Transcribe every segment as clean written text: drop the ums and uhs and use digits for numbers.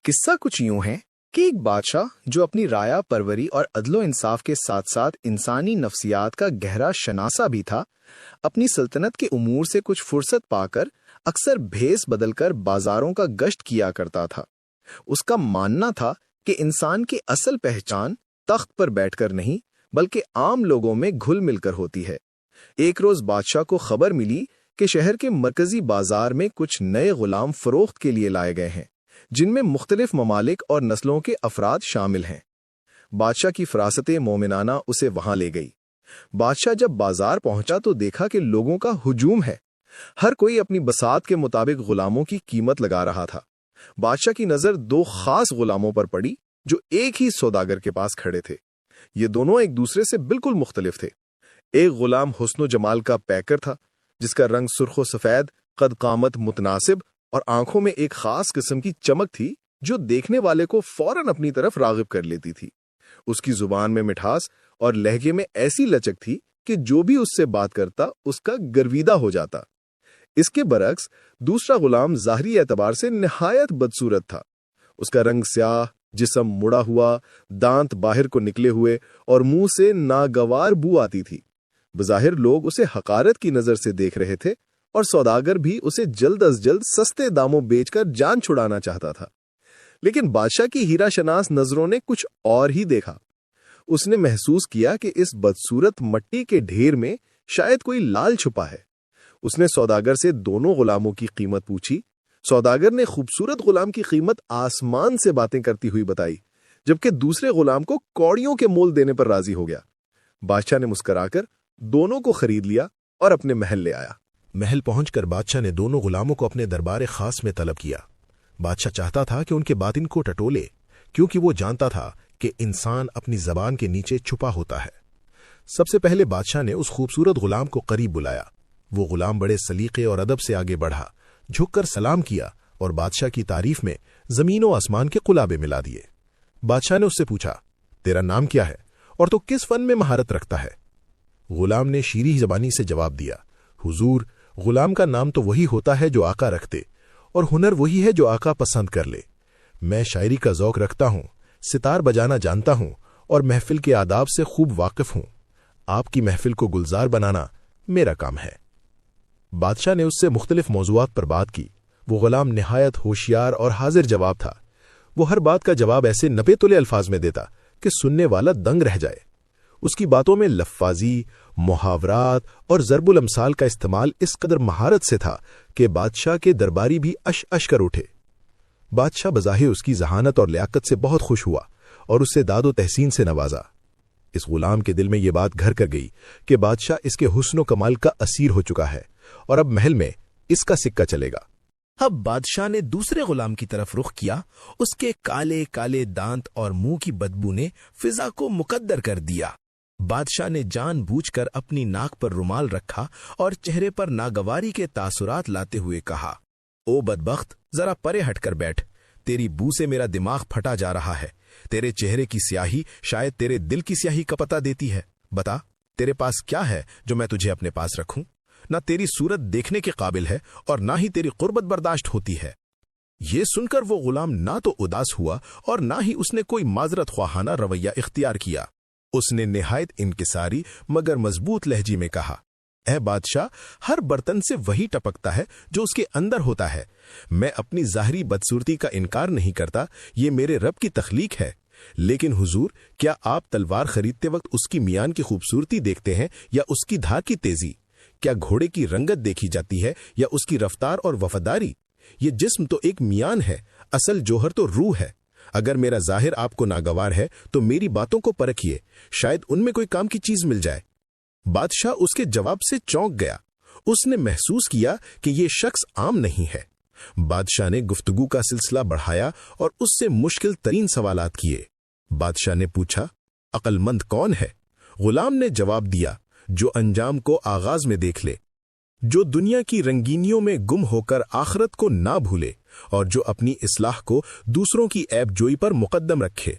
قصہ کچھ یوں ہے کہ ایک بادشاہ جو اپنی رایا پروری اور عدل و انصاف کے ساتھ ساتھ انسانی نفسیات کا گہرا شناسہ بھی تھا، اپنی سلطنت کے امور سے کچھ فرصت پا کر اکثر بھیس بدل کر بازاروں کا گشت کیا کرتا تھا۔ اس کا ماننا تھا کہ انسان کی اصل پہچان تخت پر بیٹھ کر نہیں بلکہ عام لوگوں میں گھل مل کر ہوتی ہے۔ ایک روز بادشاہ کو خبر ملی کہ شہر کے مرکزی بازار میں کچھ نئے غلام فروخت کے لیے لائے گئے ہیں، جن میں مختلف ممالک اور نسلوں کے افراد شامل ہیں۔ بادشاہ کی فراست مومنانہ اسے وہاں لے گئی۔ بادشاہ جب بازار پہنچا تو دیکھا کہ لوگوں کا ہجوم ہے، ہر کوئی اپنی بساط کے مطابق غلاموں کی قیمت لگا رہا تھا۔ بادشاہ کی نظر دو خاص غلاموں پر پڑی جو ایک ہی سوداگر کے پاس کھڑے تھے۔ یہ دونوں ایک دوسرے سے بالکل مختلف تھے۔ ایک غلام حسن و جمال کا پیکر تھا، جس کا رنگ سرخ و سفید، قد قامت متناسب اور آنکھوں میں ایک خاص قسم کی چمک تھی جو دیکھنے والے کو فوراً اپنی طرف راغب کر لیتی تھی۔ اس کی زبان میں مٹھاس اور لہجے میں ایسی لچک تھی کہ جو بھی اس سے بات کرتا اس کا گرویدہ ہو جاتا۔ اس کے برعکس دوسرا غلام ظاہری اعتبار سے نہایت بدصورت تھا۔ اس کا رنگ سیاہ، جسم مڑا ہوا، دانت باہر کو نکلے ہوئے اور منہ سے ناگوار بو آتی تھی۔ بظاہر لوگ اسے حقارت کی نظر سے دیکھ رہے تھے اور سوداگر بھی اسے جلد از جلد سستے داموں بیچ کر جان چھڑانا چاہتا تھا۔ لیکن بادشاہ کی ہیرا شناس نظروں نے کچھ اور ہی دیکھا۔ اس نے محسوس کیا کہ اس بدصورت مٹی کے ڈھیر میں شاید کوئی لال چھپا ہے۔ اس نے سوداگر سے دونوں غلاموں کی قیمت پوچھی۔ سوداگر نے خوبصورت غلام کی قیمت آسمان سے باتیں کرتی ہوئی بتائی، جبکہ دوسرے غلام کو کوڑیوں کے مول دینے پر راضی ہو گیا۔ بادشاہ نے مسکرا کر دونوں کو خرید لیا اور اپنے محل لے آیا۔ محل پہنچ کر بادشاہ نے دونوں غلاموں کو اپنے دربار خاص میں طلب کیا۔ بادشاہ چاہتا تھا کہ ان کے باطن کو ٹٹولے، کیونکہ وہ جانتا تھا کہ انسان اپنی زبان کے نیچے چھپا ہوتا ہے۔ سب سے پہلے بادشاہ نے اس خوبصورت غلام کو قریب بلایا۔ وہ غلام بڑے سلیقے اور ادب سے آگے بڑھا، جھک کر سلام کیا اور بادشاہ کی تعریف میں زمین و آسمان کے قلابے ملا دیے۔ بادشاہ نے اس سے پوچھا، تیرا نام کیا ہے اور تو کس فن میں مہارت رکھتا ہے؟ غلام نے شیریں زبانی سے جواب دیا، حضور، غلام کا نام تو وہی ہوتا ہے جو آقا رکھتے، اور ہنر وہی ہے جو آقا پسند کر لے۔ میں شاعری کا ذوق رکھتا ہوں، ستار بجانا جانتا ہوں اور محفل کے آداب سے خوب واقف ہوں۔ آپ کی محفل کو گلزار بنانا میرا کام ہے۔ بادشاہ نے اس سے مختلف موضوعات پر بات کی۔ وہ غلام نہایت ہوشیار اور حاضر جواب تھا۔ وہ ہر بات کا جواب ایسے نپے تلے الفاظ میں دیتا کہ سننے والا دنگ رہ جائے۔ اس کی باتوں میں لفاظی، محاورات اور ضرب الامثال کا استعمال اس قدر مہارت سے تھا کہ بادشاہ کے درباری بھی اش اش کر اٹھے۔ بادشاہ بظاہر اس کی ذہانت اور لیاقت سے بہت خوش ہوا اور اس سے داد و تحسین سے نوازا۔ اس غلام کے دل میں یہ بات گھر کر گئی کہ بادشاہ اس کے حسن و کمال کا اسیر ہو چکا ہے اور اب محل میں اس کا سکہ چلے گا۔ اب بادشاہ نے دوسرے غلام کی طرف رخ کیا۔ اس کے کالے کالے دانت اور منہ کی بدبو نے فضا کو مقدر کر دیا۔ بادشاہ نے جان بوجھ کر اپنی ناک پر رومال رکھا اور چہرے پر ناگواری کے تاثرات لاتے ہوئے کہا، او بدبخت، ذرا پرے ہٹ کر بیٹھ، تیری بو سے میرا دماغ پھٹا جا رہا ہے۔ تیرے چہرے کی سیاہی شاید تیرے دل کی سیاہی کا پتہ دیتی ہے۔ بتا، تیرے پاس کیا ہے جو میں تجھے اپنے پاس رکھوں؟ نہ تیری صورت دیکھنے کے قابل ہے اور نہ ہی تیری قربت برداشت ہوتی ہے۔ یہ سن کر وہ غلام نہ تو اداس ہوا اور نہ ہی اس نے کوئی معذرت خواہانہ رویہ اختیار کیا۔ اس نے نہایت انکساری مگر مضبوط لہجے میں کہا، اے بادشاہ، ہر برتن سے وہی ٹپکتا ہے جو اس کے اندر ہوتا ہے۔ میں اپنی ظاہری بدصورتی کا انکار نہیں کرتا، یہ میرے رب کی تخلیق ہے۔ لیکن حضور، کیا آپ تلوار خریدتے وقت اس کی میان کی خوبصورتی دیکھتے ہیں یا اس کی دھار کی تیزی؟ کیا گھوڑے کی رنگت دیکھی جاتی ہے یا اس کی رفتار اور وفاداری؟ یہ جسم تو ایک میان ہے، اصل جوہر تو روح ہے۔ اگر میرا ظاہر آپ کو ناگوار ہے تو میری باتوں کو پرکھیے، شاید ان میں کوئی کام کی چیز مل جائے۔ بادشاہ اس کے جواب سے چونک گیا۔ اس نے محسوس کیا کہ یہ شخص عام نہیں ہے۔ بادشاہ نے گفتگو کا سلسلہ بڑھایا اور اس سے مشکل ترین سوالات کیے۔ بادشاہ نے پوچھا، عقل مند کون ہے؟ غلام نے جواب دیا، جو انجام کو آغاز میں دیکھ لے، جو دنیا کی رنگینیوں میں گم ہو کر آخرت کو نہ بھولے اور جو اپنی اصلاح کو دوسروں کی عیب جوئی پر مقدم رکھے۔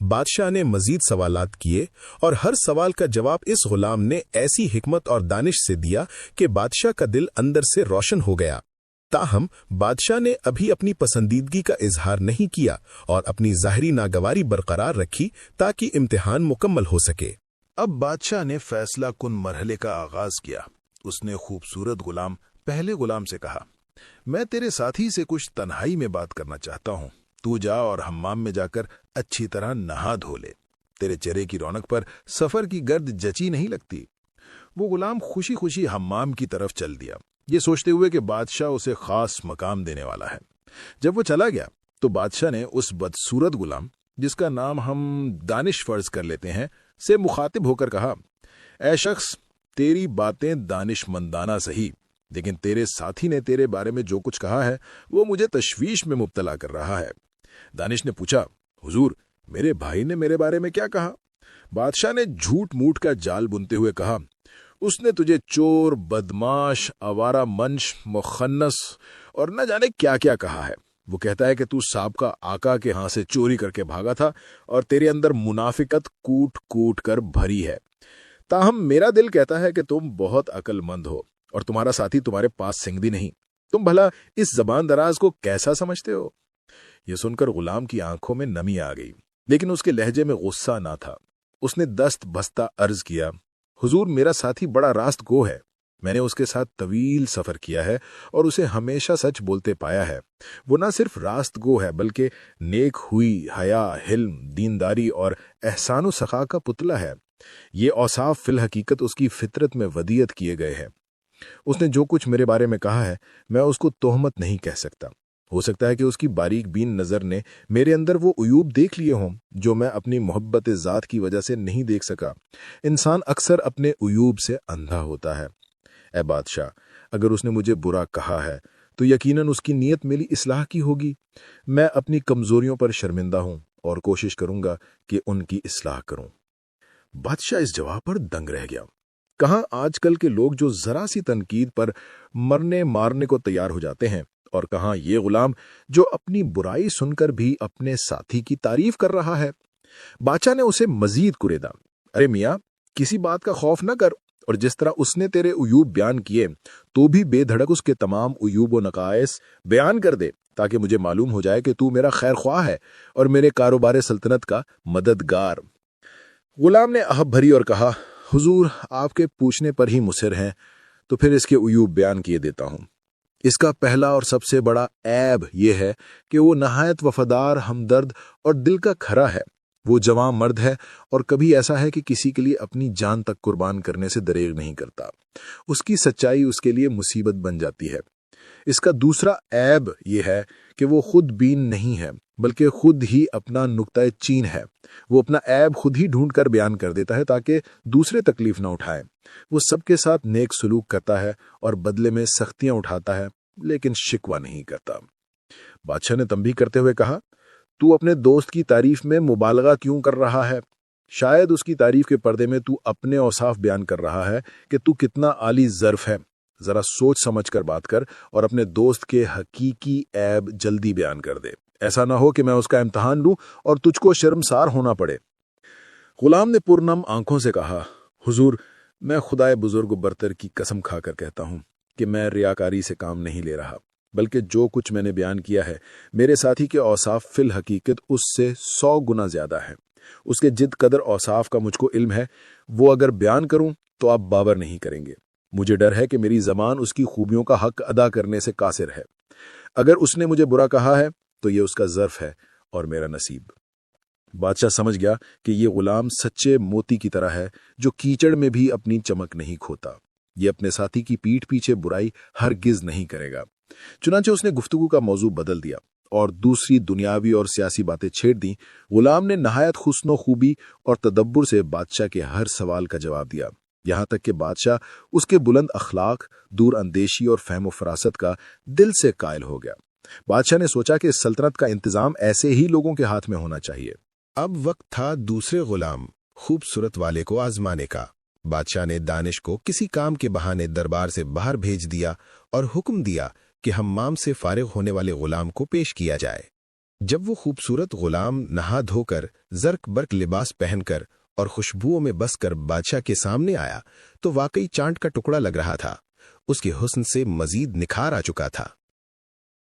بادشاہ نے مزید سوالات کیے اور ہر سوال کا جواب اس غلام نے ایسی حکمت اور دانش سے دیا کہ بادشاہ کا دل اندر سے روشن ہو گیا۔ تاہم بادشاہ نے ابھی اپنی پسندیدگی کا اظہار نہیں کیا اور اپنی ظاہری ناگواری برقرار رکھی تاکہ امتحان مکمل ہو سکے۔ اب بادشاہ نے فیصلہ کن مرحلے کا آغاز کیا۔ اس نے خوبصورت غلام پہلے غلام سے کہا، میں تیرے ساتھی سے کچھ تنہائی میں بات کرنا چاہتا ہوں۔ تو جا اور حمام میں جا کر اچھی طرح نہا دھو لے، تیرے چہرے کی رونق پر سفر کی گرد جچی نہیں لگتی۔ وہ غلام خوشی خوشی حمام کی طرف چل دیا، یہ سوچتے ہوئے کہ بادشاہ اسے خاص مقام دینے والا ہے۔ جب وہ چلا گیا تو بادشاہ نے اس بدصورت غلام، جس کا نام ہم دانش فرض کر لیتے ہیں، سے مخاطب ہو کر کہا، اے شخص، تیری باتیں دانش مندانہ سہی، لیکن تیرے ساتھی نے تیرے بارے میں جو کچھ کہا ہے وہ مجھے تشویش میں مبتلا کر رہا ہے۔ دانش نے پوچھا، حضور، میرے بھائی نے میرے بارے میں کیا کہا؟ بادشاہ نے جھوٹ موٹ کا جال بنتے ہوئے کہا، اس نے تجھے چور، بدماش، آوارہ منش، مخنث اور نہ جانے کیا کیا کہا ہے۔ وہ کہتا ہے کہ تو سابقہ آقا کے ہاں سے چوری کر کے بھاگا تھا اور تیرے اندر منافقت کوٹ کوٹ کر بھری ہے۔ تاہم میرا دل کہتا ہے کہ تم بہت عقل مند ہو اور تمہارا ساتھی تمہارے پاس سنگدی نہیں۔ تم بھلا اس زبان دراز کو کیسا سمجھتے ہو؟ یہ سن کر غلام کی آنکھوں میں نمی آ گئی، لیکن اس کے لہجے میں غصہ نہ تھا۔ اس نے دست بستہ عرض کیا، حضور، میرا ساتھی بڑا راست گو ہے، میں نے اس کے ساتھ طویل سفر کیا ہے اور اسے ہمیشہ سچ بولتے پایا ہے۔ وہ نہ صرف راست گو ہے بلکہ نیک ہوئی، حیا، حلم، دینداری اور احسان و سخا کا پتلا ہے۔ یہ اوصاف فی الحقیقت اس کی فطرت میں ودیعت کیے گئے ہیں۔ اس نے جو کچھ میرے بارے میں کہا ہے میں اس کو تہمت نہیں کہہ سکتا۔ ہو سکتا ہے کہ اس کی باریک بین نظر نے میرے اندر وہ عیوب دیکھ لیے ہوں جو میں اپنی محبت ذات کی وجہ سے نہیں دیکھ سکا۔ انسان اکثر اپنے عیوب سے اندھا ہوتا ہے۔ اے بادشاہ، اگر اس نے مجھے برا کہا ہے تو یقیناً اس کی نیت میری اصلاح کی ہوگی۔ میں اپنی کمزوریوں پر شرمندہ ہوں اور کوشش کروں گا کہ ان کی اصلاح کروں۔ بادشاہ اس جواب پر دنگ رہ گیا۔ کہاں آج کل کے لوگ جو ذرا سی تنقید پر مرنے مارنے کو تیار ہو جاتے ہیں، اور کہاں یہ غلام جو اپنی برائی سن کر بھی اپنے ساتھی کی تعریف کر رہا ہے۔ بادشاہ نے اسے مزید کریدا، ارے میاں، کسی بات کا خوف نہ کر، اور جس طرح اس نے تیرے عیوب بیان کیے تو بھی بے دھڑک اس کے تمام عیوب و نقائص بیان کر دے، تاکہ مجھے معلوم ہو جائے کہ تو میرا خیر خواہ ہے اور میرے کاروبار سلطنت کا مددگار۔ غلام نے آہب بھری اور کہا، حضور، آپ کے پوچھنے پر ہی مصر ہیں تو پھر اس کے عیوب بیان کیے دیتا ہوں۔ اس کا پہلا اور سب سے بڑا عیب یہ ہے کہ وہ نہایت وفادار، ہمدرد اور دل کا کھرا ہے۔ وہ جوان مرد ہے اور کبھی ایسا ہے کہ کسی کے لیے اپنی جان تک قربان کرنے سے دریغ نہیں کرتا۔ اس کی سچائی اس کے لیے مصیبت بن جاتی ہے۔ اس کا دوسرا عیب یہ ہے کہ وہ خود بین نہیں ہے بلکہ خود ہی اپنا نقطہ چین ہے۔ وہ اپنا عیب خود ہی ڈھونڈ کر بیان کر دیتا ہے تاکہ دوسرے تکلیف نہ اٹھائیں۔ وہ سب کے ساتھ نیک سلوک کرتا ہے اور بدلے میں سختیاں اٹھاتا ہے، لیکن شکوہ نہیں کرتا۔ بادشاہ نے تنبیہ کرتے ہوئے کہا، تو اپنے دوست کی تعریف میں مبالغہ کیوں کر رہا ہے؟ شاید اس کی تعریف کے پردے میں تو اپنے اوصاف بیان کر رہا ہے کہ تو کتنا عالی ظرف ہے۔ ذرا سوچ سمجھ کر بات کر اور اپنے دوست کے حقیقی عیب جلدی بیان کر دے، ایسا نہ ہو کہ میں اس کا امتحان لوں اور تجھ کو شرمسار ہونا پڑے۔ غلام نے پرنم آنکھوں سے کہا، حضور، میں خدائے بزرگ و برتر کی قسم کھا کر کہتا ہوں کہ میں ریاکاری سے کام نہیں لے رہا، بلکہ جو کچھ میں نے بیان کیا ہے میرے ساتھی کے اوصاف فی الحقیقت اس سے 100 گنا زیادہ ہے۔ اس کے جد قدر اوصاف کا مجھ کو علم ہے، وہ اگر بیان کروں تو آپ باور نہیں کریں گے۔ مجھے ڈر ہے کہ میری زبان اس کی خوبیوں کا حق ادا کرنے سے قاصر ہے۔ اگر اس نے مجھے برا کہا ہے تو یہ اس کا ظرف ہے اور میرا نصیب۔ بادشاہ سمجھ گیا کہ یہ غلام سچے موتی کی طرح ہے جو کیچڑ میں بھی اپنی چمک نہیں کھوتا۔ یہ اپنے ساتھی کی پیٹھ پیچھے برائی ہرگز نہیں کرے گا۔ چنانچہ اس نے گفتگو کا موضوع بدل دیا اور دوسری دنیاوی اور سیاسی باتیں چھیڑ دیں۔ غلام نے نہایت حسن و خوبی اور تدبر سے بادشاہ کے ہر سوال کا جواب دیا، یہاں تک کہ بادشاہ اس کے بلند اخلاق، دور اندیشی اور فہم و فراست کا دل سے قائل ہو گیا۔ بادشاہ نے سوچا کہ اس سلطنت کا انتظام ایسے ہی لوگوں کے ہاتھ میں ہونا چاہیے۔ اب وقت تھا دوسرے غلام خوبصورت والے کو آزمانے کا۔ بادشاہ نے دانش کو کسی کام کے بہانے دربار سے باہر بھیج دیا اور حکم دیا کہ حمام سے فارغ ہونے والے غلام کو پیش کیا جائے۔ جب وہ خوبصورت غلام نہا دھو کر زرق برق لباس پہن کر اور خوشبوؤں میں بس کر بادشاہ کے سامنے آیا تو واقعی چاند کا ٹکڑا لگ رہا تھا۔ اس کے حسن سے مزید نکھار آ چکا تھا۔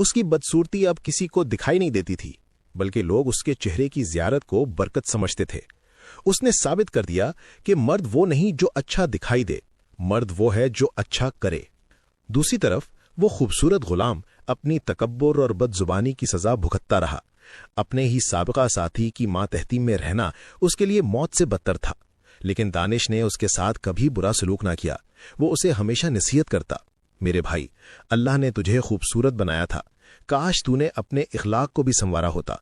اس کی بدصورتی اب کسی کو دکھائی نہیں دیتی تھی، بلکہ لوگ اس کے چہرے کی زیارت کو برکت سمجھتے تھے۔ اس نے ثابت کر دیا کہ مرد وہ نہیں جو اچھا دکھائی دے، مرد وہ ہے جو اچھا کرے۔ دوسری طرف وہ خوبصورت غلام اپنی تکبر اور بد زبانی کی سزا بھگتتا رہا۔ اپنے ہی سابقہ ساتھی کی ماتحتی میں رہنا اس کے لیے موت سے بدتر تھا، لیکن دانش نے اس کے ساتھ کبھی برا سلوک نہ کیا۔ وہ اسے ہمیشہ نصیحت کرتا، میرے بھائی، اللہ نے تجھے خوبصورت بنایا تھا، کاش تو نے اپنے اخلاق کو بھی سنوارا ہوتا۔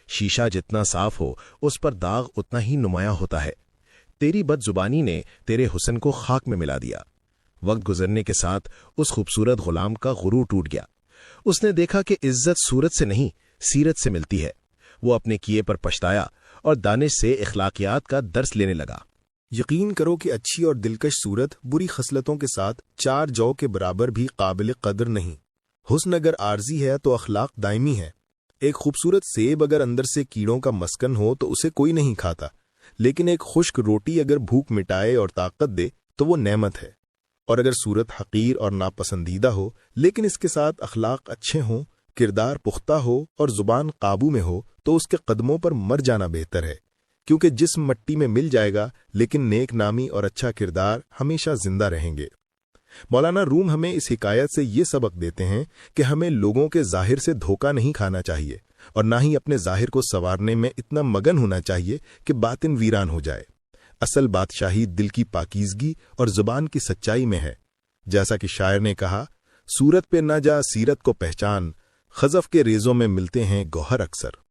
شیشہ جتنا صاف ہو اس پر داغ اتنا ہی نمایاں ہوتا ہے۔ تیری بد زبانی نے تیرے حسن کو خاک میں ملا دیا۔ وقت گزرنے کے ساتھ اس خوبصورت غلام کا غرور ٹوٹ گیا۔ اس نے دیکھا کہ عزت صورت سے نہیں، سیرت سے ملتی ہے۔ وہ اپنے کیے پر پچھتایا اور دانش سے اخلاقیات کا درس لینے لگا۔ یقین کرو کہ اچھی اور دلکش صورت بری خصلتوں کے ساتھ 4 جو کے برابر بھی قابل قدر نہیں۔ حسن اگر عارضی ہے تو اخلاق دائمی ہے۔ ایک خوبصورت سیب اگر اندر سے کیڑوں کا مسکن ہو تو اسے کوئی نہیں کھاتا، لیکن ایک خشک روٹی اگر بھوک مٹائے اور طاقت دے تو وہ نعمت ہے۔ اور اگر صورت حقیر اور ناپسندیدہ ہو لیکن اس کے ساتھ اخلاق اچھے ہوں، کردار پختہ ہو اور زبان قابو میں ہو تو اس کے قدموں پر مر جانا بہتر ہے، کیونکہ جسم مٹی میں مل جائے گا لیکن نیک نامی اور اچھا کردار ہمیشہ زندہ رہیں گے۔ مولانا روم ہمیں اس حکایت سے یہ سبق دیتے ہیں کہ ہمیں لوگوں کے ظاہر سے دھوکہ نہیں کھانا چاہیے اور نہ ہی اپنے ظاہر کو سنوارنے میں اتنا مگن ہونا چاہیے کہ باطن ویران ہو جائے۔ اصل بادشاہی دل کی پاکیزگی اور زبان کی سچائی میں ہے۔ جیسا کہ شاعر نے کہا، صورت پہ نہ جا سیرت کو پہچان، خزف کے ریزوں میں ملتے ہیں گوہر اکثر۔